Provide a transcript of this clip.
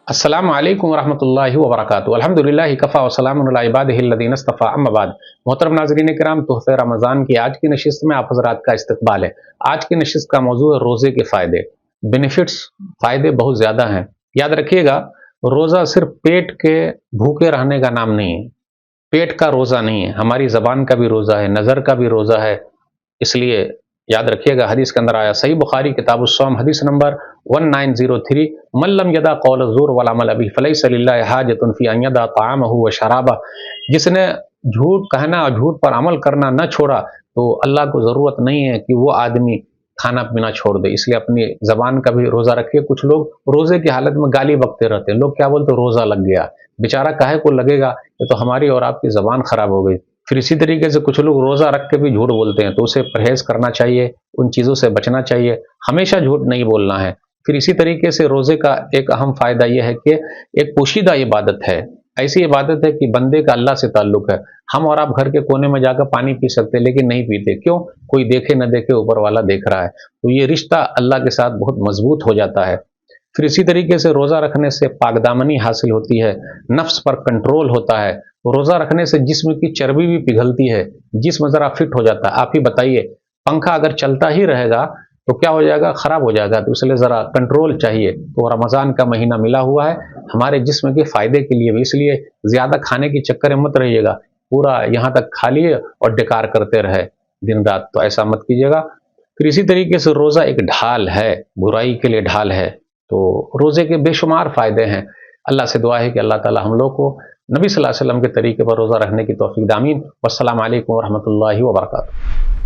अस्सलाम वालेकुम वरहमतुल्लाहि वबरकातुहू। अल्हम्दुलिल्लाहि कफ़ा व सलामुन अला इबादिहिल्लज़ीना इस्तफ़ा, अम्मा बाद। मोहतरम नाज़रीन किराम, तोहफ़े रमज़ान की आज की नशिस्त में आप हज़रात का इस्तक़बाल है। आज की नशिस्त का मौज़ू है रोज़े के फ़ायदे। बेनिफिट्स, फ़ायदे बहुत ज़्यादा हैं। याद रखिएगा, रोज़ा सिर्फ़ पेट के भूखे रहने का नाम नहीं है। पेट का रोज़ा नहीं है, हमारी ज़बान का भी रोज़ा है, नज़र का भी रोज़ा है। इसलिए याद रखिएगा, हदीस के अंदर आया, सही बुखारी किताबुस्सौम हदीस नंबर 1903, मन लम यदा कौल ज़ूर वल अमल बिही फलैसा लिल्लाहि हाजतुन फ़ी अन यदा ताअमहु व शराबह। जिसने झूठ कहना और झूठ पर अमल करना न छोड़ा, तो अल्लाह को ज़रूरत नहीं है कि वो आदमी खाना पीना छोड़ दे। इसलिए अपनी ज़बान का भी रोज़ा रखिए। कुछ लोग रोज़े की हालत में गाली बकते रहते हैं। लोग क्या बोलते हैं, रोज़ा लग गया। बेचारा काहे को लगेगा, ये तो हमारी और आपकी ज़बान खराब हो गई। फिर इसी तरीके से कुछ लोग रोज़ा रख के भी झूठ बोलते हैं, तो उसे परहेज़ करना चाहिए, उन चीज़ों से बचना चाहिए, हमेशा झूठ नहीं बोलना है। फिर इसी तरीके से रोज़े का एक अहम फ़ायदा यह है कि एक पोशीदा इबादत है। ऐसी इबादत है कि बंदे का अल्लाह से ताल्लुक़ है। हम और आप घर के कोने में जाकर पानी पी सकते हैं, लेकिन नहीं पीते। क्यों? कोई देखे न देखे, ऊपर वाला देख रहा है। तो ये रिश्ता अल्लाह के साथ बहुत मज़बूत हो जाता है। फिर इसी तरीके से रोज़ा रखने से पाकदामनी हासिल होती है, नफ्स पर कंट्रोल होता है। रोज़ा रखने से जिस्म की चर्बी भी पिघलती है, जिस्म ज़रा फिट हो जाता है। आप ही बताइए, पंखा अगर चलता ही रहेगा तो क्या हो जाएगा, ख़राब हो जाएगा। तो इसलिए ज़रा कंट्रोल चाहिए। तो रमज़ान का महीना मिला हुआ है हमारे जिस्म के फ़ायदे के लिए भी, इसलिए ज़्यादा खाने के चक्कर में मत रहिएगा। पूरा यहाँ तक खा लिए और डेकार करते रहे दिन रात, तो ऐसा मत कीजिएगा। फिर इसी तरीके से रोज़ा एक ढाल है, बुराई के लिए ढाल है। तो रोज़े के बेशुमार फ़ायदे हैं। अल्लाह से दुआ है कि अल्लाह ताला हम लोग को नबी सल्लल्लाहु अलैहि वसल्लम के तरीके पर रोज़ा रखने की तौफ़ीक़ दे। आमीन। वस्सलामु अलैकुम वरहमतुल्लाहि वबरकातुहू।